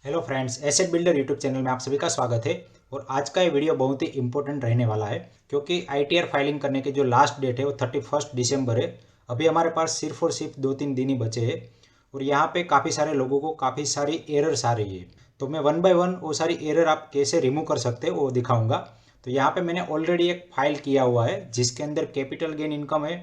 Hello friends, asset builder YouTube channel में आप सभी का स्वागत है। और आज का ये वीडियो बहुत ही इंपॉर्टेंट रहने वाला है क्योंकि आईटीआर फाइलिंग करने की जो लास्ट डेट है वो 31 दिसंबर है। अभी हमारे पास सिर्फ और सिर्फ 2-3 दिन ही बचे हैं और यहाँ पे काफ़ी सारे लोगों को काफ़ी सारी एरर्स आ रही है। तो मैं वन बाय वन वो सारी एरर आप कैसे रिमूव कर सकते हैं वो दिखाऊंगा। तो यहाँ पे मैंने ऑलरेडी एक फाइल किया हुआ है जिसके अंदर कैपिटल गेन इनकम है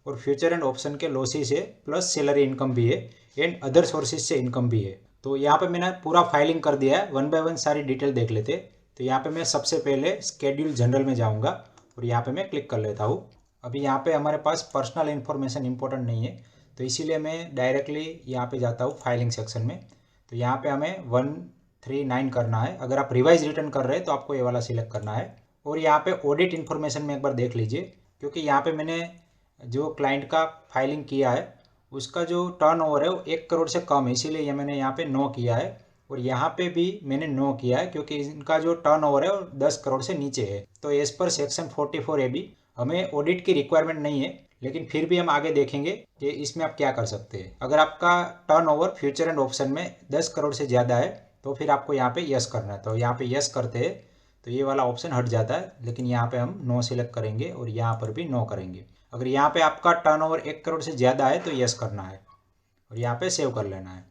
और फ्यूचर एंड ऑप्शन के लॉसेस है, प्लस सैलरी इनकम भी है एंड अदर सोर्सेज से इनकम भी है। तो यहाँ पे मैंने पूरा फाइलिंग कर दिया है। वन बाय वन सारी डिटेल देख लेते। तो यहाँ पे मैं सबसे पहले स्केड्यूल जनरल में जाऊँगा और यहाँ पे मैं क्लिक कर लेता हूँ। अभी यहाँ पे हमारे पास पर्सनल इन्फॉर्मेशन इंपॉर्टेंट नहीं है, तो इसीलिए मैं डायरेक्टली यहाँ पे जाता हूँ फाइलिंग सेक्शन में। तो यहाँ पे हमें 139 करना है। अगर आप रिवाइज रिटर्न कर रहे हैं तो आपको ये वाला सिलेक्ट करना है। और यहाँ पे ऑडिट इन्फॉर्मेशन में एक बार देख लीजिए क्योंकि यहाँ पे मैंने जो क्लाइंट का फाइलिंग किया है उसका जो टर्नओवर है वो 1 करोड़ से कम है, इसीलिए ये मैंने यहाँ पे नो किया है। और यहाँ पे भी मैंने नो किया है क्योंकि इनका जो टर्नओवर है वो 10 करोड़ से नीचे है। तो एज पर सेक्शन 44A हमें ऑडिट की रिक्वायरमेंट नहीं है, लेकिन फिर भी हम आगे देखेंगे कि इसमें आप क्या कर सकते हैं। अगर आपका टर्नओवर फ्यूचर एंड ऑप्शन में 10 करोड़ से ज़्यादा है तो फिर आपको यहाँ पे यस करना है। तो यहाँ पे यस करते हैं तो ये वाला ऑप्शन हट जाता है, लेकिन यहाँ पे हम नो सिलेक्ट करेंगे और यहाँ पर भी नो करेंगे। अगर यहाँ पे आपका टर्नओवर 1 करोड़ से ज़्यादा है तो यस करना है और यहाँ पे सेव कर लेना है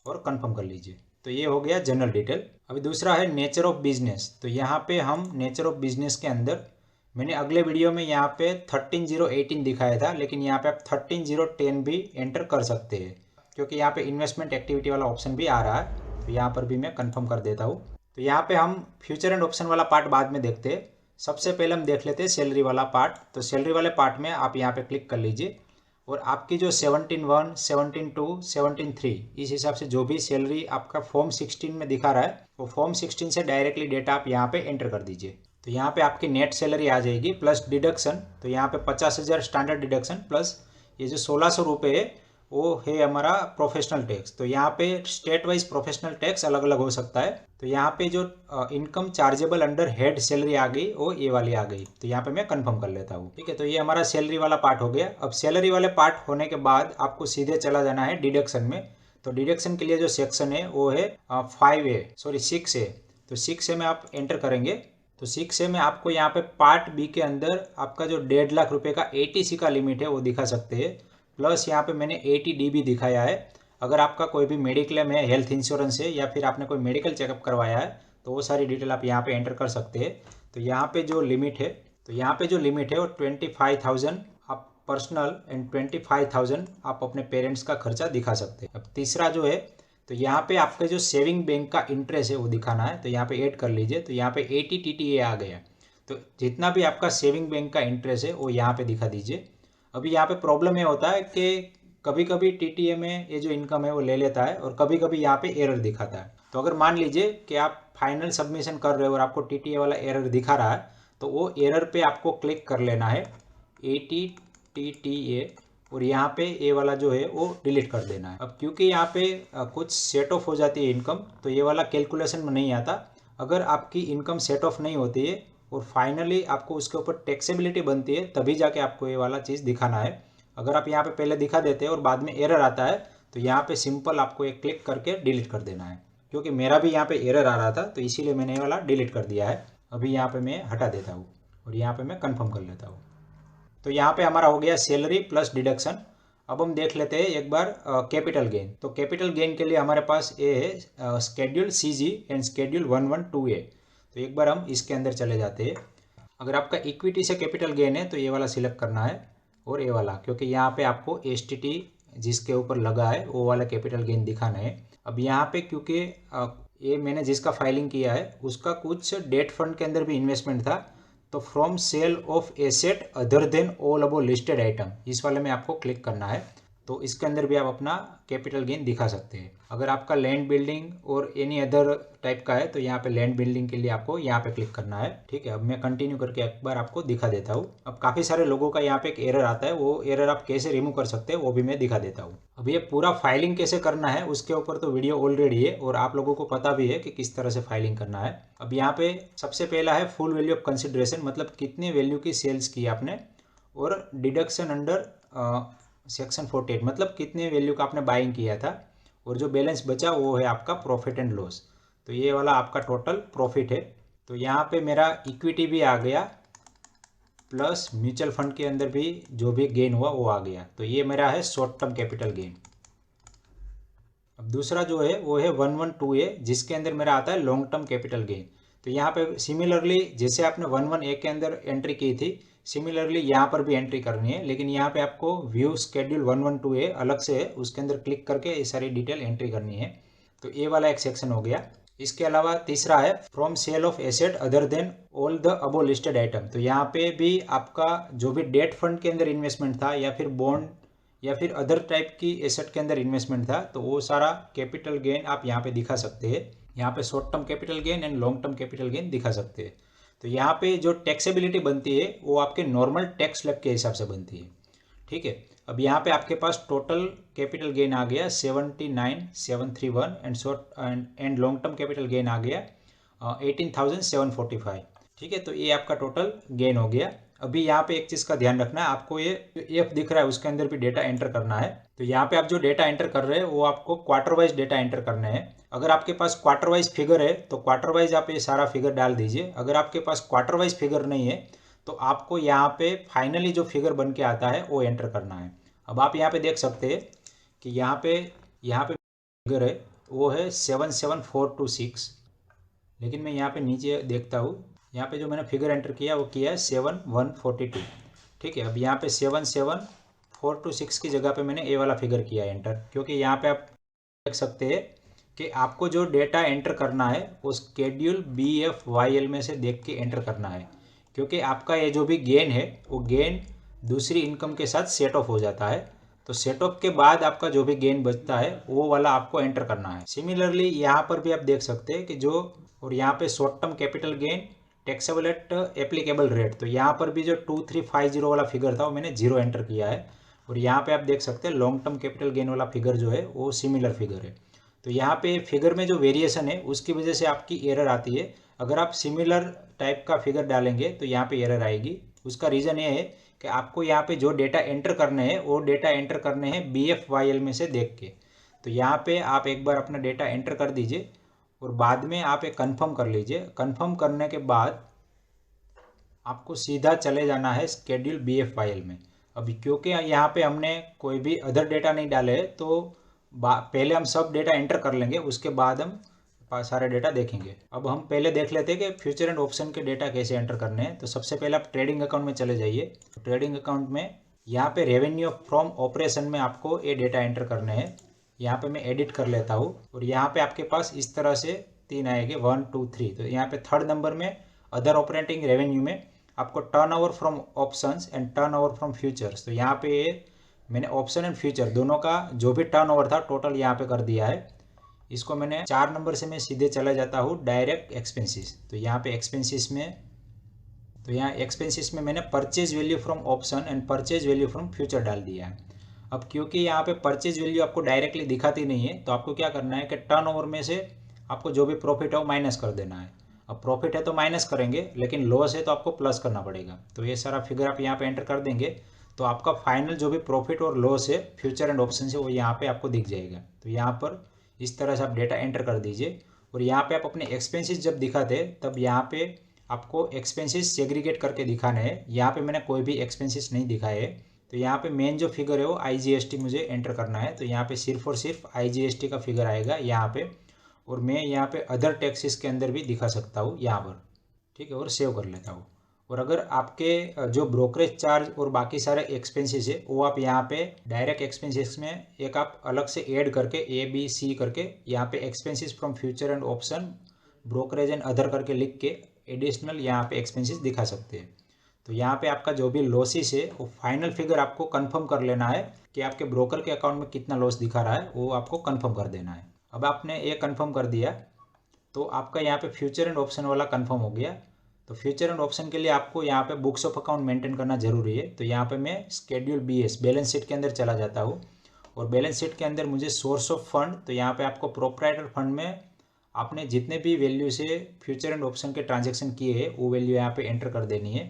और कंफर्म कर लीजिए। तो ये हो गया जनरल डिटेल। अभी दूसरा है नेचर ऑफ बिजनेस। तो यहाँ पे हम नेचर ऑफ बिजनेस के अंदर मैंने अगले वीडियो में यहाँ पे 13,018 दिखाया था, लेकिन यहाँ पे आप 13,010 भी एंटर कर सकते हैं क्योंकि यहाँ पे इन्वेस्टमेंट एक्टिविटी वाला ऑप्शन भी आ रहा है। तो यहाँ पर भी मैं कंफर्म कर देता हूँ। तो यहाँ पे हम फ्यूचर एंड ऑप्शन वाला पार्ट बाद में देखते हैं। सबसे पहले हम देख लेते हैं सैलरी वाला पार्ट। तो सैलरी वाले पार्ट में आप यहाँ पे क्लिक कर लीजिए और आपकी जो 17(1), 17(2), 17(3 इस हिसाब से जो भी सैलरी आपका फॉर्म 16 में दिखा रहा है वो फॉर्म 16 से डायरेक्टली डेटा आप यहाँ पे एंटर कर दीजिए। तो यहाँ पे आपकी नेट सैलरी आ जाएगी प्लस डिडक्शन। तो यहाँ पे 50,000 स्टैंडर्ड डिडक्शन प्लस ये जो 1,600 रुपये है वो है हमारा प्रोफेशनल टैक्स। तो यहाँ पे स्टेट वाइज प्रोफेशनल टैक्स अलग अलग हो सकता है। तो यहाँ पे जो income chargeable under head salary आ गई वो ये वाली आ गई। तो यहाँ पे मैं कंफर्म कर लेता हूँ। ठीक है, तो ये हमारा सैलरी वाला पार्ट हो गया। अब सैलरी वाले पार्ट होने के बाद आपको सीधे चला जाना है डिडक्शन में। तो डिडक्शन के लिए जो सेक्शन है वो है 6A। तो 6A में आप एंटर करेंगे। तो 6A में आपको यहाँ पे पार्ट बी के अंदर आपका जो 1.5 लाख रुपए का ATC का लिमिट है वो दिखा सकते हैं। प्लस यहाँ पे मैंने 80DB दिखाया है। अगर आपका कोई भी मेडिक्लेम है, हेल्थ इंश्योरेंस है या फिर आपने कोई मेडिकल चेकअप करवाया है तो वो सारी डिटेल आप यहाँ पे एंटर कर सकते हैं। तो यहाँ पे जो लिमिट है वो 25,000 आप पर्सनल एंड 25,000 आप अपने पेरेंट्स का खर्चा दिखा सकते हैं। अब तीसरा जो है तो यहाँ पे आपके जो सेविंग बैंक का इंटरेस्ट है वो दिखाना है। तो यहाँ पे ऐड कर लीजिए। तो यहाँ पे 80 TTA आ गया। तो जितना भी आपका सेविंग बैंक का इंटरेस्ट है वो यहाँ पे दिखा दीजिए। अभी यहाँ पे प्रॉब्लम ये होता है कि कभी कभी टीटीए में ये जो इनकम है वो ले लेता है और कभी कभी यहाँ पे एरर दिखाता है। तो अगर मान लीजिए कि आप फाइनल सबमिशन कर रहे हो और आपको टीटीए वाला एरर दिखा रहा है तो वो एरर पे आपको क्लिक कर लेना है 80 TTA और यहाँ पे ये वाला जो है वो डिलीट कर देना है। अब क्योंकि यहाँ पे कुछ सेट ऑफ हो जाती है इनकम तो ये वाला कैलकुलेशन में नहीं आता। अगर आपकी इनकम सेट ऑफ नहीं होती है और फाइनली आपको उसके ऊपर टैक्सेबिलिटी बनती है तभी जाके आपको ये वाला चीज़ दिखाना है। अगर आप यहाँ पे पहले दिखा देते हैं और बाद में एरर आता है तो यहाँ पे सिंपल आपको एक क्लिक करके डिलीट कर देना है। क्योंकि मेरा भी यहाँ पे एरर आ रहा था तो इसीलिए मैंने ये वाला डिलीट कर दिया है। अभी यहाँ पे मैं हटा देता हूँ और यहाँ पे मैं कन्फर्म कर लेता हूँ। तो यहाँ पे हमारा हो गया सैलरी प्लस डिडक्शन। अब हम देख लेते हैं एक बार कैपिटल गेन। तो कैपिटल गेन के लिए हमारे पास ये है schedule CG and schedule 112A। तो एक बार हम इसके अंदर चले जाते हैं। अगर आपका इक्विटी से कैपिटल गेन है तो ये वाला सिलेक्ट करना है और ये वाला, क्योंकि यहाँ पे आपको STT जिसके ऊपर लगा है वो वाला कैपिटल गेन दिखाना है। अब यहाँ पे क्योंकि ये मैंने जिसका फाइलिंग किया है उसका कुछ डेट फंड के अंदर भी इन्वेस्टमेंट था, तो from sale of asset other than all above listed item इस वाले में आपको क्लिक करना है। तो इसके अंदर भी आप अपना कैपिटल गेन दिखा सकते हैं। अगर आपका लैंड बिल्डिंग और एनी अदर टाइप का है तो यहाँ पे लैंड बिल्डिंग के लिए आपको यहाँ पे क्लिक करना है। ठीक है, अब मैं कंटिन्यू करके एक बार आपको दिखा देता हूँ। अब काफ़ी सारे लोगों का यहाँ पे एक एरर आता है, वो एरर आप कैसे रिमूव कर सकते हैं वो भी मैं दिखा देता हूँ। अब ये पूरा फाइलिंग कैसे करना है उसके ऊपर तो वीडियो ऑलरेडी है और आप लोगों को पता भी है कि किस तरह से फाइलिंग करना है। अब यहाँ पे सबसे पहला है फुल वैल्यू ऑफ कंसिडरेशन, मतलब कितने वैल्यू की सेल्स की आपने, और डिडक्शन अंडर सेक्शन 48 मतलब कितने वैल्यू का आपने बाइंग किया था, और जो बैलेंस बचा वो है आपका प्रॉफिट एंड लॉस। तो ये वाला आपका टोटल प्रॉफिट है। तो यहाँ पे मेरा इक्विटी भी आ गया प्लस म्यूचुअल फंड के अंदर भी जो भी गेन हुआ वो आ गया। तो ये मेरा है शॉर्ट टर्म कैपिटल गेन। अब दूसरा जो है वो है 112A, जिसके अंदर मेरा आता है लॉन्ग टर्म कैपिटल गेन। तो यहाँ पे सिमिलरली जैसे आपने 11A के अंदर एंट्री की थी, सिमिलरली यहाँ पर भी एंट्री करनी है, लेकिन यहाँ पे आपको व्यू शेड्यूल 112A अलग से है, उसके अंदर क्लिक करके ये सारी डिटेल एंट्री करनी है। तो ये वाला एक सेक्शन हो गया। इसके अलावा तीसरा है from sale of asset other than all the above listed item. तो यहाँ पे भी आपका जो भी डेट फंड के अंदर इन्वेस्टमेंट था या फिर बॉन्ड या फिर अदर टाइप की एसेट के अंदर इन्वेस्टमेंट था, तो वो सारा कैपिटल गेन आप यहाँ पे दिखा सकते हैं। यहाँ पे short term capital gain and long term capital gain दिखा सकते हैं। तो यहाँ पे जो टैक्सेबिलिटी बनती है वो आपके नॉर्मल टैक्स स्लैब के हिसाब से बनती है। ठीक है, अब यहाँ पे आपके पास टोटल कैपिटल गेन आ गया 79,731 and short and long term capital gain आ गया 18,745। ठीक है, तो ये आपका टोटल गेन हो गया। अभी यहाँ पे एक चीज़ का ध्यान रखना है, आपको ये एफ दिख रहा है उसके अंदर भी डेटा एंटर करना है। तो यहाँ पे आप जो डेटा एंटर कर रहे हैं वो आपको क्वार्टर वाइज डेटा एंटर करना है। अगर आपके पास क्वार्टर वाइज फिगर है तो क्वार्टर वाइज आप ये सारा फिगर डाल दीजिए। अगर आपके पास क्वार्टर वाइज फिगर नहीं है तो आपको यहाँ पे फाइनली जो फिगर बन के आता है वो एंटर करना है। अब आप यहाँ पे देख सकते हैं कि यहाँ पे फिगर है वो है 77426, लेकिन मैं यहाँ पे नीचे देखता हूँ, यहाँ पे जो मैंने फिगर एंटर किया वो किया है 7142। ठीक है, अब यहाँ पे 77426 की जगह पे मैंने ए वाला फिगर किया है एंटर, क्योंकि यहाँ पे आप देख सकते हैं कि आपको जो डेटा एंटर करना है वो शेड्यूल BFYL में से देख के एंटर करना है, क्योंकि आपका ये जो भी गेन है वो गेन दूसरी इनकम के साथ सेट ऑफ हो जाता है। तो सेट ऑफ के बाद आपका जो भी गेन बचता है वो वाला आपको एंटर करना है। सिमिलरली यहाँ पर भी आप देख सकते हैं कि जो, और यहाँ पे short term capital gain taxable at applicable rate, तो यहाँ पर भी जो 2350 वाला फिगर था वो मैंने 0 एंटर किया है। और यहाँ पे आप देख सकते हैं लॉन्ग टर्म कैपिटल गेन वाला फिगर जो है वो सिमिलर फिगर है। तो यहाँ पे फिगर में जो वेरिएशन है उसकी वजह से आपकी एरर आती है। अगर आप सिमिलर टाइप का फिगर डालेंगे तो यहाँ पे एरर आएगी। उसका रीज़न ये है कि आपको यहाँ पे जो डेटा एंटर करने हैं वो डेटा एंटर करने हैं BFYL में से देख के। तो यहाँ पे आप एक बार अपना डेटा एंटर कर दीजिए और बाद में आप एक कंफर्म कर लीजिए। कंफर्म करने के बाद आपको सीधा चले जाना है शेड्यूल BFYL में। अभी क्योंकि यहाँ पे हमने कोई भी अदर डेटा नहीं डाले तो पहले हम सब डेटा एंटर कर लेंगे, उसके बाद हम सारे डेटा देखेंगे। अब हम पहले देख लेते हैं कि फ्यूचर एंड ऑप्शन के डेटा कैसे एंटर करने हैं। तो सबसे पहले आप ट्रेडिंग अकाउंट में चले जाइए। ट्रेडिंग अकाउंट में यहाँ पे रेवेन्यू फ्रॉम ऑपरेशन में आपको ये डेटा एंटर करने हैं। यहाँ पे मैं एडिट कर लेता हूँ और यहाँ पे आपके पास इस तरह से 3 आएंगे 1 2 3। तो यहाँ पे थर्ड नंबर में अदर ऑपरेटिंग रेवेन्यू में आपको turnover from options and turnover from futures, तो यहाँ पे मैंने ऑप्शन एंड फ्यूचर दोनों का जो भी टर्नओवर था टोटल यहाँ पे कर दिया है। इसको मैंने 4 नंबर से मैं सीधे चला जाता हूँ डायरेक्ट एक्सपेंसिस। तो यहाँ पे एक्सपेंसिस में, तो यहाँ एक्सपेंसिस में मैंने purchase value from option and purchase value from future डाल दिया है। अब क्योंकि यहाँ पे परचेज वैल्यू आपको डायरेक्टली दिखाती नहीं है तो आपको क्या करना है कि टर्नओवर में से आपको जो भी प्रॉफिट है वो माइनस कर देना है। अब प्रॉफिट है तो माइनस करेंगे, लेकिन लॉस है तो आपको प्लस करना पड़ेगा। तो ये सारा फिगर आप यहाँ पे एंटर कर देंगे तो आपका फाइनल जो भी प्रॉफिट और लॉस है फ्यूचर एंड ऑप्शन से वो यहाँ पे आपको दिख जाएगा। तो यहाँ पर इस तरह से आप डेटा एंटर कर दीजिए। और यहाँ पे आप अपने एक्सपेंसेस जब दिखाते हैं तब यहाँ पे आपको एक्सपेंसेस सेग्रीगेट करके दिखाने हैं। यहाँ पे मैंने कोई भी एक्सपेंसेस नहीं दिखाए है। तो यहाँ पे मेन जो फिगर है वो IGST मुझे एंटर करना है। तो यहाँ पे सिर्फ और सिर्फ IGST का फिगर आएगा यहाँ पे, और मैं यहाँ पे अदर टैक्सेस के अंदर भी दिखा सकता हूँ यहाँ पर। ठीक है, और सेव कर लेता हूँ। और अगर आपके जो ब्रोकरेज चार्ज और बाकी सारे एक्सपेंसेस है वो आप यहाँ पे डायरेक्ट एक्सपेंसेस में एक आप अलग से ऐड करके ABC करके यहाँ पे expenses from future and option brokerage and other करके लिख के एडिशनल यहाँ पे एक्सपेंसेस दिखा सकते हैं। तो यहाँ पे आपका जो भी लॉसेस है वो फाइनल फिगर आपको कंफर्म कर लेना है कि आपके ब्रोकर के अकाउंट में कितना लॉस दिखा रहा है, वो आपको कंफर्म कर देना है। अब आपने ये कंफर्म कर दिया तो आपका यहाँ पे फ्यूचर एंड ऑप्शन वाला कंफर्म हो गया। तो फ्यूचर एंड ऑप्शन के लिए आपको यहाँ पे बुक्स ऑफ अकाउंट मेंटेन करना जरूरी है। तो यहाँ पे मैं शेड्यूल BS बैलेंस शीट के अंदर चला जाता हूँ और बैलेंस शीट के अंदर मुझे सोर्स ऑफ फंड, तो यहाँ पे आपको प्रोप्राइटर फंड में आपने जितने भी वैल्यू से फ्यूचर एंड ऑप्शन के ट्रांजेक्शन किए हैं वो वैल्यू यहाँ पे एंटर कर देनी है।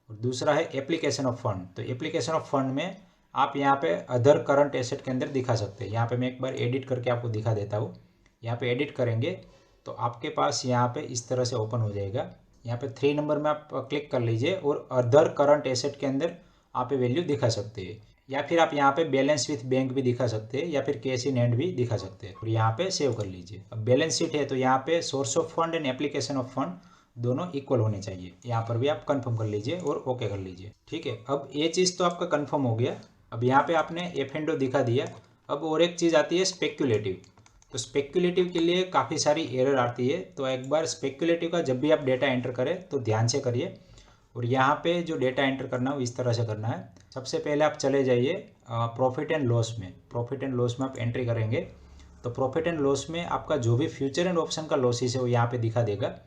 और दूसरा है एप्लीकेशन ऑफ फंड। तो एप्लीकेशन ऑफ फंड में आप यहाँ पे अदर करंट एसेट के अंदर दिखा सकते हैं। यहाँ पे मैं एक बार एडिट करके आपको दिखा देता हूँ। यहाँ पे एडिट करेंगे तो आपके पास यहाँ पे इस तरह से ओपन हो जाएगा। यहाँ पे 3 नंबर में आप क्लिक कर लीजिए और अदर करंट एसेट के अंदर आप ये वैल्यू दिखा सकते हैं, या फिर आप यहाँ पे बैलेंस विथ बैंक भी दिखा सकते हैं, या फिर कैश इन हैंड भी दिखा सकते हैं और यहाँ पे सेव कर लीजिए। अब बैलेंस शीट है तो यहाँ पे source of fund and application of fund दोनों इक्वल होने चाहिए। यहाँ पर भी आप कंफर्म कर लीजिए और ओके कर लीजिए। ठीक है, अब ये चीज़ तो आपका कंफर्म हो गया। अब यहाँ पे आपने एफ एंड ओ दिखा दिया। अब और एक चीज़ आती है स्पेक्यूलेटिव। तो स्पेक्यूलेटिव के लिए काफ़ी सारी एरर आती है, तो एक बार स्पेक्यूलेटिव का जब भी आप डेटा एंटर करें तो ध्यान से करिए। और यहाँ पे जो डेटा एंटर करना है वो इस तरह से करना है। सबसे पहले आप चले जाइए प्रॉफिट एंड लॉस में। प्रॉफिट एंड लॉस में आप एंट्री करेंगे तो प्रॉफिट एंड लॉस में आपका जो भी फ्यूचर एंड ऑप्शन का लॉसेस है वो यहाँ पे दिखा देगा।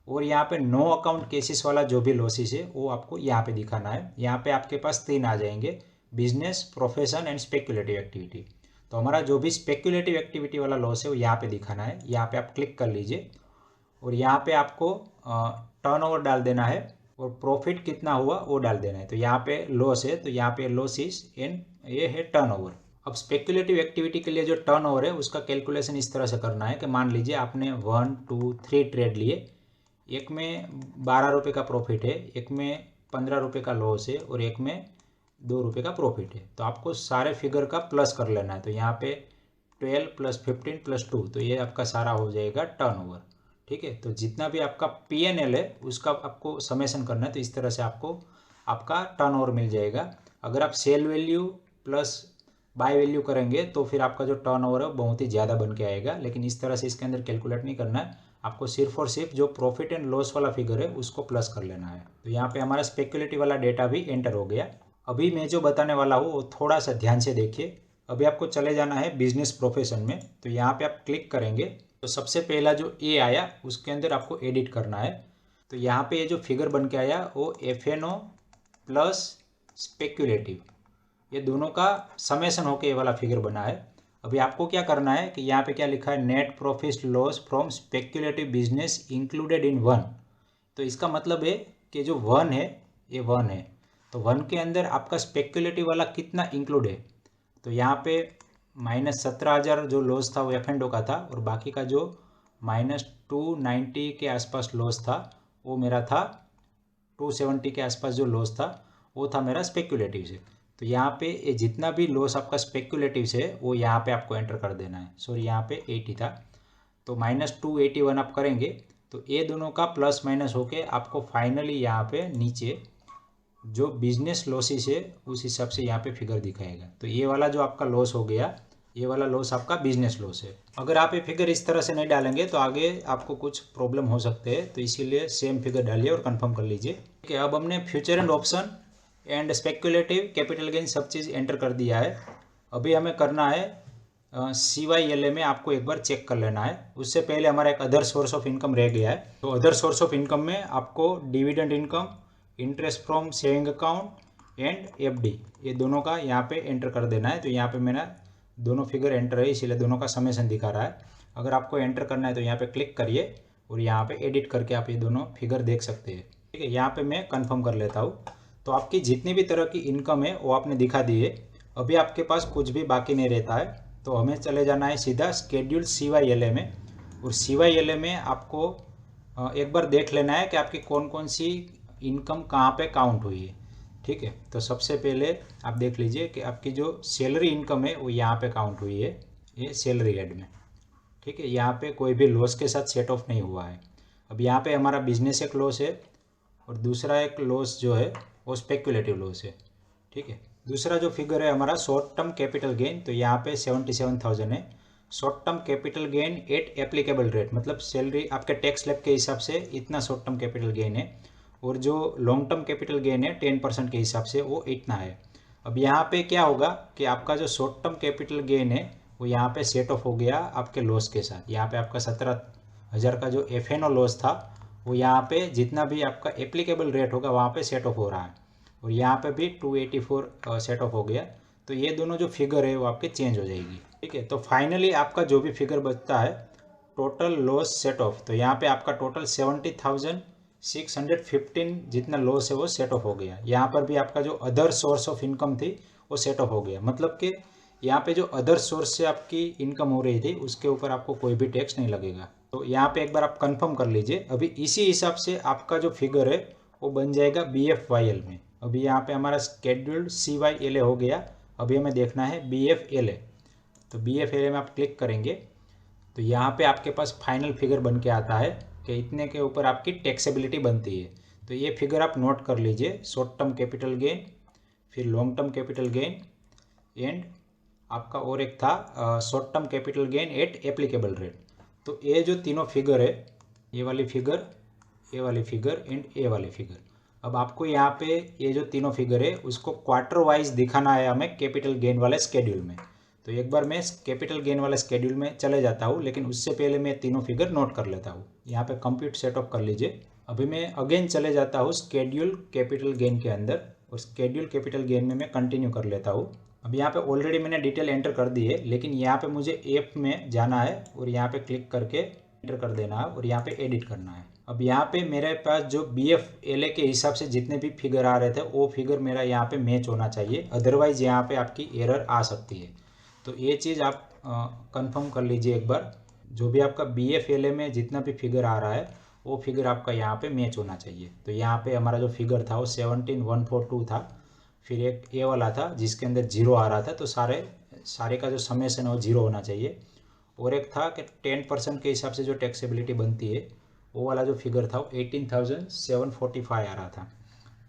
और यहाँ पे नो अकाउंट केसेस वाला जो भी लॉसेस है वो आपको यहाँ पे दिखाना है। यहाँ पे आपके पास 3 आ जाएंगे, business, profession and speculative activity. तो हमारा जो भी स्पेक्यूलेटिव एक्टिविटी वाला लॉस है वो यहाँ पे दिखाना है। यहाँ पे आप क्लिक कर लीजिए और यहाँ पे आपको टर्नओवर डाल देना है और प्रॉफिट कितना हुआ वो डाल देना है। तो यहाँ पे लॉस है तो यहाँ पे लॉस इज इन, ये है टर्नओवर। अब स्पेक्यूलेटिव एक्टिविटी के लिए जो टर्नओवर है उसका कैलकुलेशन इस तरह से करना है कि मान लीजिए आपने 1, 2, 3 ट्रेड लिए, एक में 12 रुपये का प्रॉफिट है, एक में 15 रुपये का लॉस है और एक में 2 रुपये का प्रॉफिट है। तो आपको सारे फिगर का प्लस कर लेना है। तो यहाँ पे 12 + 15 + 2, तो ये आपका सारा हो जाएगा टर्नओवर। ठीक है, तो जितना भी आपका P&L है उसका आपको समेशन करना है। तो इस तरह से आपको आपका टर्नओवर मिल जाएगा। अगर आप sale value plus buy value करेंगे तो फिर आपका जो टर्नओवर है बहुत ही ज़्यादा बन के आएगा, लेकिन इस तरह से इसके अंदर कैलकुलेट नहीं करना है। आपको सिर्फ और सिर्फ जो प्रॉफिट एंड लॉस वाला फिगर है उसको प्लस कर लेना है। तो यहाँ पे हमारा स्पेक्यूलेटिव वाला डेटा भी एंटर हो गया। अभी मैं जो बताने वाला हूँ वो थोड़ा सा ध्यान से देखिए। अभी आपको चले जाना है बिजनेस प्रोफेशन में। तो यहाँ पे आप क्लिक करेंगे तो सबसे पहला जो ए आया उसके अंदर आपको एडिट करना है। तो यहाँ पे ये जो फिगर बन के आया वो FNO प्लस स्पेक्यूलेटिव, ये दोनों का समेशन होके ये वाला फिगर बना है। अभी आपको क्या करना है कि यहाँ पे क्या लिखा है, net profit loss from speculative business included in 1। तो इसका मतलब है कि जो 1 है ये 1 है, तो 1 के अंदर आपका स्पेक्यूलेटिव वाला कितना इंक्लूड है। तो यहाँ पे -17,000 जो लॉस था वो F&O का था और बाकी का जो -290 के आसपास लॉस था वो मेरा था, 270 के आसपास जो लॉस था वो था मेरा स्पेक्यूलेटिव से। तो यहाँ पे ये जितना भी लॉस आपका स्पेक्यूलेटिव से वो यहाँ पे आपको एंटर कर देना है। सॉरी, यहाँ पे 80 था तो -281 आप करेंगे तो ये दोनों का प्लस माइनस होके आपको फाइनली यहाँ पे नीचे जो बिजनेस लॉसेस है उस हिसाब से यहाँ पे फिगर दिखाएगा। तो ये वाला जो आपका लॉस हो गया, ये वाला लॉस आपका बिजनेस लॉस है। अगर आप ये फिगर इस तरह से नहीं डालेंगे तो आगे आपको कुछ प्रॉब्लम हो सकते हैं, तो इसीलिए सेम फिगर डालिए और कंफर्म कर लीजिए। ठीक है, अब हमने future and option and speculative, capital gain सब चीज़ एंटर कर दिया है। अभी हमें करना है CYLA में आपको एक बार चेक कर लेना है। उससे पहले हमारा एक अदर सोर्स ऑफ इनकम रह गया है। तो अदर सोर्स ऑफ इनकम में आपको dividend income, interest from saving account and FD, ये दोनों का यहाँ पे एंटर कर देना है। तो यहाँ पे मेरा दोनों फिगर एंटर है इसीलिए दोनों का समेशन दिखा रहा है। अगर आपको एंटर करना है तो यहाँ पे क्लिक करिए और यहाँ पे एडिट करके आप ये दोनों फिगर देख सकते हैं। ठीक है, यहाँ पे मैं कंफर्म कर लेता हूँ। तो आपकी जितनी भी तरह की इनकम है वो आपने दिखा दी है। अभी आपके पास कुछ भी बाकी नहीं रहता है, तो हमें चले जाना है सीधा शेड्यूल CYLA में। और CYLA में आपको एक बार देख लेना है कि आपकी कौन कौन सी इनकम कहाँ पे काउंट हुई है। ठीक है, तो सबसे पहले आप देख लीजिए कि आपकी जो सैलरी इनकम है वो यहाँ पे काउंट हुई है, ये सैलरी हेड में। ठीक है, यहाँ पे कोई भी लॉस के साथ सेट ऑफ नहीं हुआ है। अब यहाँ पे हमारा बिजनेस एक लॉस है और दूसरा एक लॉस जो है वो स्पेक्यूलेटिव लॉस है। ठीक है, दूसरा जो फिगर है हमारा शॉर्ट टर्म कैपिटल गेन, तो यहाँ पे 77,000 है। Short term capital gain at applicable rate, मतलब सैलरी आपके टैक्स स्लैब के हिसाब से इतना शॉर्ट टर्म कैपिटल गेन है, और जो लॉन्ग टर्म कैपिटल गेन है 10% के हिसाब से वो इतना है। अब यहाँ पे क्या होगा कि आपका जो शॉर्ट टर्म कैपिटल गेन है वो यहाँ पे सेट ऑफ हो गया आपके लॉस के साथ। यहाँ पे आपका 17,000 का जो FNO लॉस था वो यहाँ पे जितना भी आपका एप्लीकेबल रेट होगा वहाँ पे सेट ऑफ हो रहा है, और यहाँ पे भी 284 सेट ऑफ हो गया। तो ये दोनों जो फिगर है वो आपके चेंज हो जाएगी। ठीक है, तो फाइनली आपका जो भी फिगर बचता है टोटल लॉस सेट ऑफ, तो यहाँ पे आपका टोटल 70,615 जितना लॉस है वो सेट ऑफ हो गया। यहाँ पर भी आपका जो अदर सोर्स ऑफ इनकम थी वो सेट ऑफ हो गया। मतलब कि यहाँ पे जो अदर सोर्स से आपकी इनकम हो रही थी उसके ऊपर आपको कोई भी टैक्स नहीं लगेगा। तो यहाँ पे एक बार आप कंफर्म कर लीजिए। अभी इसी हिसाब से आपका जो फिगर है वो बन जाएगा BFYL में। अभी यहाँ पे हमारा स्केड्यूल्ड CYLA हो गया। अभी हमें देखना है BFLA। तो BFLA में आप क्लिक करेंगे तो यहाँ पे आपके पास फाइनल फिगर बन के आता है कि इतने के ऊपर आपकी टैक्सेबिलिटी बनती है। तो ये फिगर आप नोट कर लीजिए, शॉर्ट टर्म कैपिटल गेन, फिर long term capital gain and आपका और एक था short term capital gain at applicable rate. तो ये जो तीनों फिगर है, ये वाली फिगर, ये वाली फिगर एंड ये वाली फिगर, अब आपको यहाँ पे ये जो तीनों फिगर है उसको क्वार्टर वाइज दिखाना है हमें कैपिटल गेन वाले स्केड्यूल में। तो एक बार मैं कैपिटल गेन वाले स्केड्यूल में चले जाता हूँ, लेकिन उससे पहले मैं तीनों फिगर नोट कर लेता हूँ। यहाँ पे कंप्यूट सेट ऑफ कर लीजिए। अभी मैं अगेन चले जाता हूँ स्केड्यूल कैपिटल गेन के अंदर और स्केड्यूल कैपिटल गेन में मैं कंटिन्यू कर लेता हूँ। अब यहाँ पे ऑलरेडी मैंने डिटेल एंटर कर दी है, लेकिन यहाँ पे मुझे ऐप में जाना है और यहाँ पे क्लिक करके एंटर कर देना है और यहाँ पे एडिट करना है। अब यहाँ पे मेरे पास जो BFLA के हिसाब से जितने भी फिगर आ रहे थे वो फिगर मेरा यहाँ पे मैच होना चाहिए, अदरवाइज यहाँ पे आपकी एरर आ सकती है। तो ये चीज़ आप कंफर्म कर लीजिए एक बार। जो भी आपका BFLA में जितना भी फिगर आ रहा है वो फिगर आपका यहाँ पे मैच होना चाहिए। तो यहाँ पे हमारा जो फिगर था वो 17142 था, फिर एक ये वाला था जिसके अंदर 0 आ रहा था, तो सारे का जो समेशन है वो 0 होना चाहिए। और एक था कि 10% के हिसाब से जो टैक्सेबिलिटी बनती है वो वाला जो फिगर था वो 18,745 आ रहा था।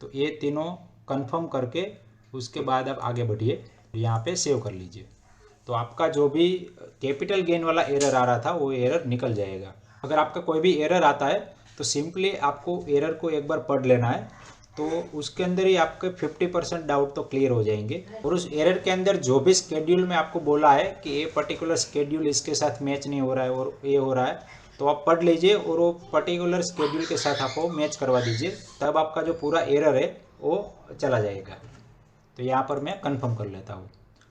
तो ये तीनों कंफर्म करके उसके बाद आप आगे बढ़िए, यहाँ पे सेव कर लीजिए। तो आपका जो भी कैपिटल गेन वाला एरर आ रहा था वो एरर निकल जाएगा। अगर आपका कोई भी एरर आता है तो सिंपली आपको एरर को एक बार पढ़ लेना है, तो उसके अंदर ही आपके 50% डाउट तो क्लियर हो जाएंगे। और उस एरर के अंदर जो भी स्केड्यूल में आपको बोला है कि ये पर्टिकुलर स्केड्यूल इसके साथ मैच नहीं हो रहा है और ये हो रहा है, तो आप पढ़ लीजिए और वो पर्टिकुलर स्केड्यूल के साथ आपको मैच करवा दीजिए, तब आपका जो पूरा एरर है वो चला जाएगा। तो यहाँ पर मैं कंफर्म कर लेता हूँ।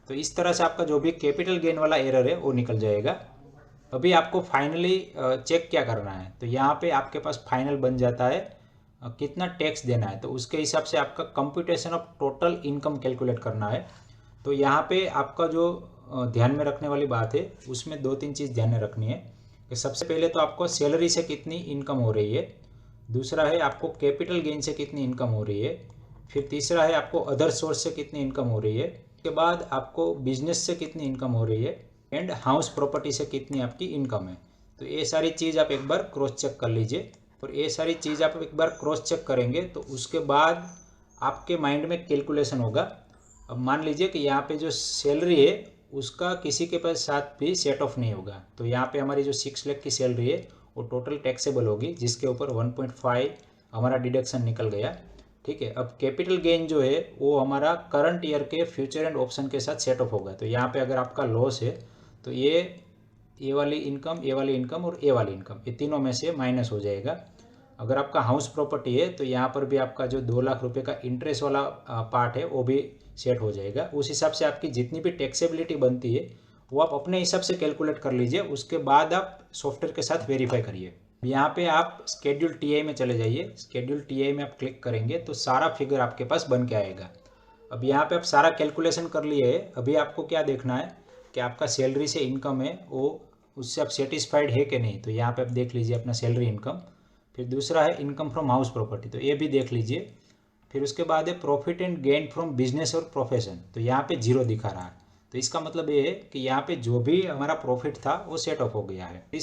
तो इस तरह से आपका जो भी कैपिटल गेन वाला एरर है वो निकल जाएगा। अभी आपको फाइनली चेक क्या करना है, तो यहाँ पे आपके पास फाइनल बन जाता है कितना टैक्स देना है। तो उसके हिसाब से आपका computation of total income calculate करना है। तो यहाँ पे आपका जो ध्यान में रखने वाली बात है उसमें 2-3 चीज़ ध्यान में रखनी है कि सबसे पहले तो आपको सैलरी से कितनी इनकम हो रही है, दूसरा है आपको कैपिटल गेन से कितनी इनकम हो रही है, फिर तीसरा है आपको अदर सोर्स से कितनी इनकम हो रही है, उसके बाद आपको बिजनेस से कितनी इनकम हो रही है एंड हाउस प्रॉपर्टी से कितनी आपकी इनकम है। तो ये सारी चीज़ आप एक बार क्रॉस चेक कर लीजिए। और ये सारी चीज़ आप एक बार क्रॉस चेक करेंगे तो उसके बाद आपके माइंड में कैलकुलेशन होगा। अब मान लीजिए कि यहाँ पे जो सैलरी है उसका किसी के पास साथ भी सेट ऑफ नहीं होगा, तो यहाँ पे हमारी जो 6 लाख की सैलरी है वो टोटल टैक्सेबल होगी, जिसके ऊपर 1.5 हमारा डिडक्शन निकल गया। ठीक है, अब कैपिटल गेन जो है वो हमारा करंट ईयर के फ्यूचर एंड ऑप्शन के साथ सेट ऑफ होगा। तो यहाँ पे अगर आपका लॉस है तो ये वाली इनकम, ये वाली इनकम और ये वाली इनकम, ये तीनों में से माइनस हो जाएगा। अगर आपका हाउस प्रॉपर्टी है तो यहाँ पर भी आपका जो 2 लाख रुपए का इंटरेस्ट वाला पार्ट है वो भी सेट हो जाएगा। उस हिसाब से आपकी जितनी भी टैक्सेबिलिटी बनती है वो आप अपने हिसाब से कैलकुलेट कर लीजिए, उसके बाद आप सॉफ्टवेयर के साथ वेरीफाई करिए। यहाँ पे आप स्केड्यूल TI में चले जाइए। स्केड्यूल TI में आप क्लिक करेंगे तो सारा फिगर आपके पास बन के आएगा। अब यहाँ पे आप सारा कैलकुलेशन कर लिए है। अभी आपको क्या देखना है कि आपका सैलरी से इनकम है वो उससे आप सेटिस्फाइड है कि नहीं। तो यहाँ पे आप देख लीजिए अपना सैलरी इनकम। फिर दूसरा है इनकम फ्रॉम हाउस प्रॉपर्टी, तो ये भी देख लीजिए। फिर उसके बाद है profit and gain from business और प्रोफेशन, तो यहाँ पे 0 दिखा रहा है। तो इसका मतलब ये है कि यहाँ पे जो भी हमारा प्रॉफिट था वो सेट ऑफ हो गया है।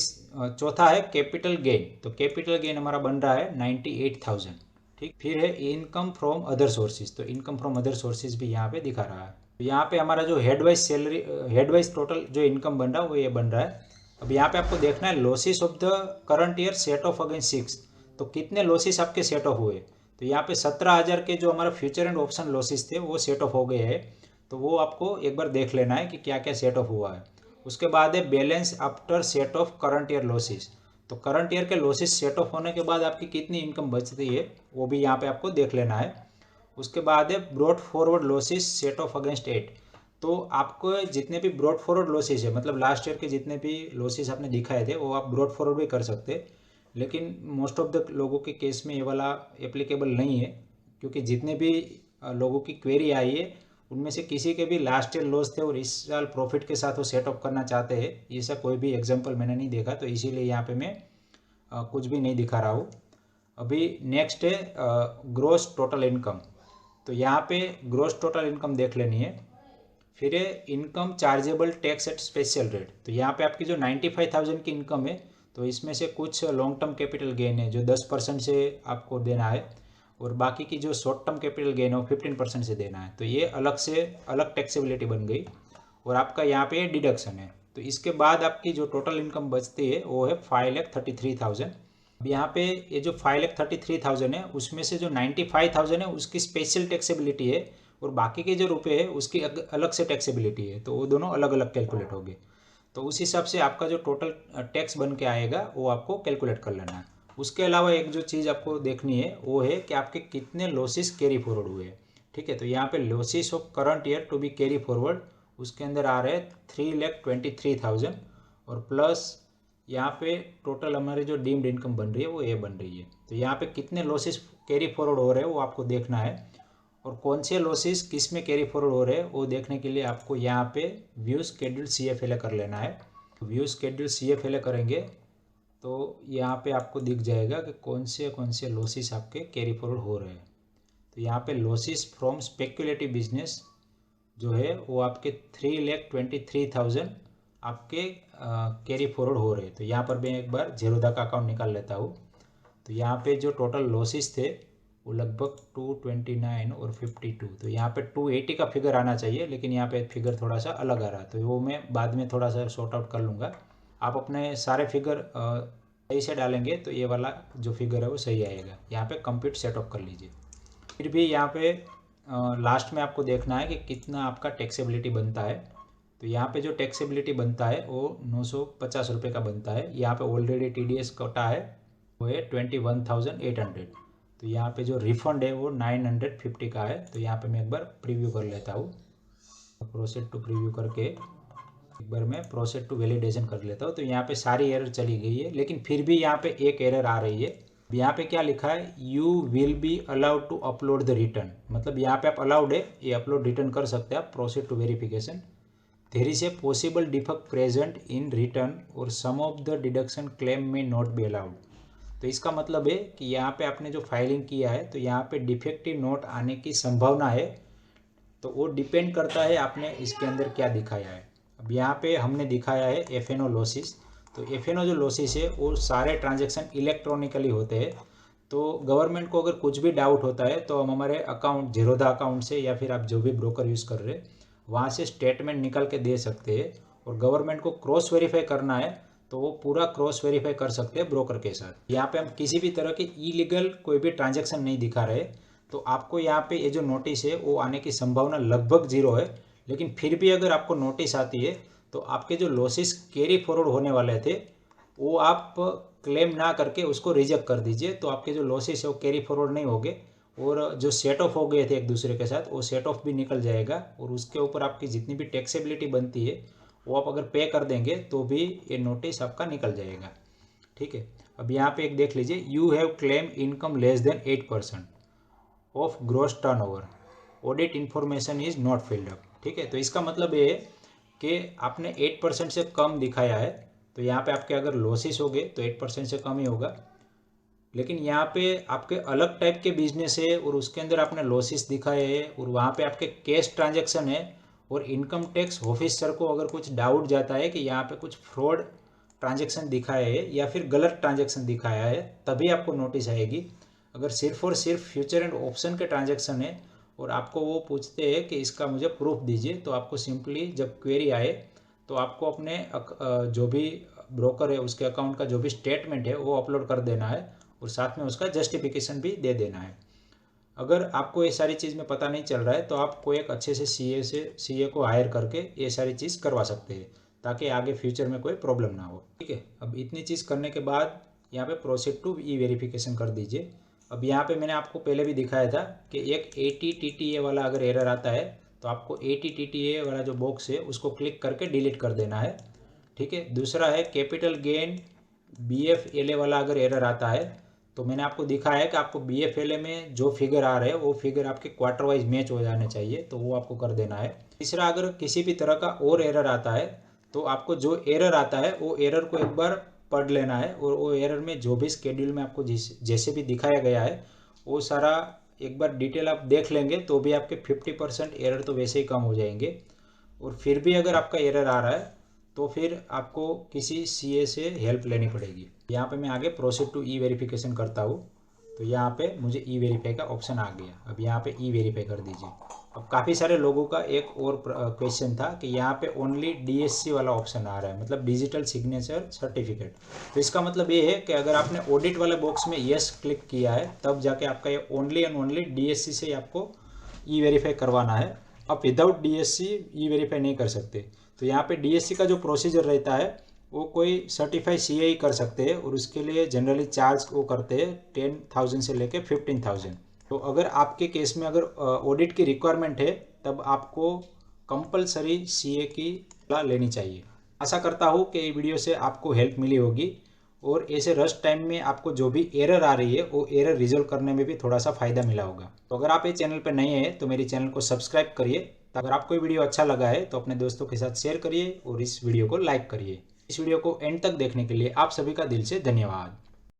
चौथा है कैपिटल गेन, तो कैपिटल गेन हमारा बन रहा है 98,000। ठीक, फिर है इनकम फ्रॉम अदर सोर्सेज, तो इनकम फ्रॉम अदर सोर्सेज भी यहाँ पे दिखा रहा है। तो यहाँ पे हमारा जो हेडवाइज सैलरी, हेडवाइज टोटल जो इनकम बन रहा है वो ये बन रहा है। अब यहाँ पे आपको देखना है losses of the current year set of against 6, तो कितने लॉसेस आपके सेट ऑफ हुए। तो यहाँ पे 17,000 के जो हमारा फ्यूचर एंड ऑप्शन लॉसेस थे वो सेट ऑफ हो गए हैं। तो वो आपको एक बार देख लेना है कि क्या क्या सेट ऑफ हुआ है। उसके बाद है balance after set of current year losses, तो करंट ईयर के लॉसेस सेट ऑफ होने के बाद आपकी कितनी इनकम बचती है वो भी यहाँ पे आपको देख लेना है। उसके बाद है brought forward losses set of against 8, तो आपको जितने भी ब्रॉड फॉरवर्ड लॉसेस है, मतलब लास्ट ईयर के जितने भी लॉसेस आपने दिखाए थे वो आप ब्रॉड फॉरवर्ड भी कर सकते, लेकिन मोस्ट ऑफ द लोगों के केस में ये वाला एप्लीकेबल नहीं है, क्योंकि जितने भी लोगों की क्वेरी आई है उनमें से किसी के भी लास्ट ईयर लॉस थे और इस साल प्रॉफिट के साथ वो सेट अप करना चाहते हैं, ऐसा कोई भी एग्जांपल मैंने नहीं देखा, तो इसीलिए यहाँ पे मैं कुछ भी नहीं दिखा रहा हूँ। अभी नेक्स्ट है ग्रॉस टोटल इनकम। तो यहाँ पे ग्रॉस टोटल इनकम देख लेनी है। फिर है income chargeable tax at special rate. तो यहाँ पे आपकी जो 95,000 की इनकम है, तो इसमें से कुछ लॉन्ग टर्म कैपिटल गेन है जो 10% से आपको देना है, और बाकी की जो शॉर्ट टर्म कैपिटल गेन है वो 15% से देना है। तो ये अलग से अलग टैक्सेबिलिटी बन गई, और आपका यहाँ पे डिडक्शन है। तो इसके बाद आपकी जो टोटल इनकम बचती है वो है 5,33,000। अब यहाँ पे ये जो 5,33,000 है उसमें से जो 95,000 है उसकी स्पेशल टैक्सेबिलिटी है, और बाकी के जो रुपए है उसकी अलग से टैक्सेबिलिटी है, तो वो दोनों अलग अलग कैलकुलेट होंगे। तो उस हिसाब से आपका जो टोटल टैक्स बन के आएगा वो आपको कैलकुलेट कर लेना है। उसके अलावा एक जो चीज़ आपको देखनी है वो है कि आपके कितने लॉसेस कैरी फॉरवर्ड हुए हैं। ठीक है, तो यहाँ पे losses of current year to be carry forward उसके अंदर आ रहे हैं 3,23,000, और प्लस यहाँ पे टोटल हमारी जो डीम्ड इनकम बन रही है वो ये बन रही है। तो यहाँ पे कितने लॉसेस कैरी फॉरवर्ड हो रहे हैं वो आपको देखना है, और कौन से लॉसेस किस में कैरी फॉरवर्ड हो रहे हैं वो देखने के लिए आपको यहाँ पे व्यू शेड्यूल CFLA कर लेना है। व्यू शेड्यूल CFLA करेंगे तो यहाँ पे आपको दिख जाएगा कि कौन से लॉसेस आपके कैरी फॉरवर्ड हो रहे हैं। तो यहाँ पे लॉसेस फ्रॉम स्पेक्युलेटिव बिजनेस जो है वो आपके 3,23,000 आपके कैरी फॉरवर्ड हो रहे हैं। तो यहाँ पर मैं एक बार ज़ीरोधा का अकाउंट निकाल लेता हूँ। तो यहाँ पे जो टोटल लॉसेस थे वो लगभग 229 और 52, तो यहाँ पे 280 का फिगर आना चाहिए, लेकिन यहाँ पे फिगर थोड़ा सा अलग आ रहा है, तो वो मैं बाद में थोड़ा सा सॉर्ट आउट कर लूँगा। आप अपने सारे फिगर सही से डालेंगे तो ये वाला जो फिगर है वो सही आएगा। यहाँ पे कंप्यूट सेटअप कर लीजिए। फिर भी यहाँ पे लास्ट में आपको देखना है कि कितना आपका टैक्सेबिलिटी बनता है। तो यहाँ पे जो टैक्सेबिलिटी बनता है वो 950 रुपये का बनता है। यहाँ पे ऑलरेडी TDS कटा है वो है 21,800। तो यहाँ पे जो रिफंड है वो 950 का है। तो यहाँ पे मैं एक बार प्रीव्यू कर लेता हूँ, प्रोसेड टू प्रीव्यू करके एक बार मैं प्रोसेड टू वैलिडेशन कर लेता हूँ। तो यहाँ पे सारी एरर चली गई है, लेकिन फिर भी यहाँ पे एक एरर आ रही है। यहाँ पे क्या लिखा है, you will be allowed to upload the return, मतलब यहाँ पे आप अलाउड है, ये अपलोड रिटर्न कर सकते हैं आप। Proceed to verification, there is a possible defect present in return और some of the deduction claim may not be allowed. तो इसका मतलब है कि यहाँ पे आपने जो फाइलिंग किया है तो यहाँ पे डिफेक्टिव नोट आने की संभावना है। तो वो डिपेंड करता है आपने इसके अंदर क्या दिखाया है। अब यहाँ पे हमने दिखाया है FNO लॉसेस। तो FNO जो लॉसेस है वो सारे ट्रांजैक्शन इलेक्ट्रॉनिकली होते हैं। तो गवर्नमेंट को अगर कुछ भी डाउट होता है तो हम हमारे अकाउंट ज़ीरोधा अकाउंट से या फिर आप जो भी ब्रोकर यूज़ कर रहे हैं वहाँ से स्टेटमेंट निकाल के दे सकते हैं, और गवर्नमेंट को क्रॉस वेरीफाई करना है तो वो पूरा क्रॉस वेरीफाई कर सकते हैं ब्रोकर के साथ। यहाँ पे हम किसी भी तरह की इलीगल कोई भी ट्रांजैक्शन नहीं दिखा रहे, तो आपको यहाँ पे ये जो नोटिस है वो आने की संभावना लगभग 0 है। लेकिन फिर भी अगर आपको नोटिस आती है तो आपके जो लॉसेस कैरी फॉरवर्ड होने वाले थे वो आप क्लेम ना करके उसको रिजेक्ट कर दीजिए। तो आपके जो लॉसेस है वो कैरी फॉरवर्ड नहीं होंगे, और जो सेट ऑफ हो गए थे एक दूसरे के साथ वो सेट ऑफ भी निकल जाएगा, और उसके ऊपर आपकी जितनी भी टैक्सेबिलिटी बनती है वो आप अगर पे कर देंगे तो भी ये नोटिस आपका निकल जाएगा। ठीक है, अब यहाँ पे एक देख लीजिए, you have claim income less than 8% of gross turnover, audit information is not filled up. ठीक है, तो इसका मतलब ये है कि आपने 8% से कम दिखाया है, तो यहाँ पे आपके अगर लॉसेस हो गए तो 8% से कम ही होगा। लेकिन यहाँ पे आपके अलग टाइप के बिजनेस है और उसके अंदर आपने लॉसेस दिखाए हैं, और वहाँ पे आपके कैश ट्रांजैक्शन है, और इनकम टैक्स ऑफिसर को अगर कुछ डाउट जाता है कि यहाँ पे कुछ फ्रॉड ट्रांजैक्शन दिखाया है या फिर गलत ट्रांजैक्शन दिखाया है, तभी आपको नोटिस आएगी। अगर सिर्फ और सिर्फ फ्यूचर एंड ऑप्शन के ट्रांजैक्शन है और आपको वो पूछते हैं कि इसका मुझे प्रूफ दीजिए, तो आपको सिंपली जब क्वेरी आए तो आपको अपने जो भी ब्रोकर है उसके अकाउंट का जो भी स्टेटमेंट है वो अपलोड कर देना है, और साथ में उसका जस्टिफिकेशन भी दे देना है। अगर आपको ये सारी चीज़ में पता नहीं चल रहा है तो आप कोई एक अच्छे से सीए को हायर करके ये सारी चीज़ करवा सकते हैं, ताकि आगे फ्यूचर में कोई प्रॉब्लम ना हो। ठीक है, अब इतनी चीज़ करने के बाद यहाँ पे प्रोसीड टू ई वेरिफिकेशन कर दीजिए। अब यहाँ पे मैंने आपको पहले भी दिखाया था कि एक ATTTA वाला अगर एरर आता है तो आपको ATTTA वाला जो बॉक्स है उसको क्लिक करके डिलीट कर देना है। ठीक है, दूसरा है कैपिटल गेन BFLA वाला अगर एरर आता है तो मैंने आपको दिखाया है कि आपको BFLA में जो फिगर आ रहे हैं वो फिगर आपके क्वार्टर वाइज मैच हो जाने चाहिए, तो वो आपको कर देना है। तीसरा, अगर किसी भी तरह का और एरर आता है तो आपको जो एरर आता है वो एरर को एक बार पढ़ लेना है, और वो एरर में जो भी स्केड्यूल में आपको जैसे भी दिखाया गया है वो सारा एक बार डिटेल आप देख लेंगे तो भी आपके 50% एरर तो वैसे ही कम हो जाएंगे। और फिर भी अगर आपका एरर आ रहा है तो फिर आपको किसी CA से हेल्प लेनी पड़ेगी। यहाँ पे मैं आगे प्रोसीड टू ई-वेरिफिकेशन करता हूँ, तो यहाँ पे मुझे ई-वेरीफाई का ऑप्शन आ गया। अब यहाँ पे ई-वेरीफाई कर दीजिए। अब काफ़ी सारे लोगों का एक और क्वेश्चन था कि यहाँ पे ओनली DSC वाला ऑप्शन आ रहा है, मतलब डिजिटल सिग्नेचर सर्टिफिकेट। तो इसका मतलब ये है कि अगर आपने ऑडिट वाले बॉक्स में येस क्लिक किया है तब जाके आपका ये ओनली एंड ओनली DSC से आपको ई-वेरीफाई करवाना है। आप विदाउट DSC ई-वेरीफाई नहीं कर सकते। तो यहाँ पे DSC का जो प्रोसीजर रहता है वो कोई सर्टिफाई CA ही कर सकते हैं, और उसके लिए जनरली चार्ज वो करते हैं 10,000 से लेके 15,000। तो अगर आपके केस में अगर ऑडिट की रिक्वायरमेंट है तब आपको कंपलसरी CA की सलाह लेनी चाहिए। आशा करता हूँ कि ये वीडियो से आपको हेल्प मिली होगी, और ऐसे रश टाइम में आपको जो भी एरर आ रही है वो एरर रिजोल्व करने में भी थोड़ा सा फ़ायदा मिला होगा। तो अगर आप ये चैनल पर नए हैं तो मेरे चैनल को सब्सक्राइब करिए। अगर आपको ये वीडियो अच्छा लगा है तो अपने दोस्तों के साथ शेयर करिए और इस वीडियो को लाइक करिए। इस वीडियो को एंड तक देखने के लिए आप सभी का दिल से धन्यवाद।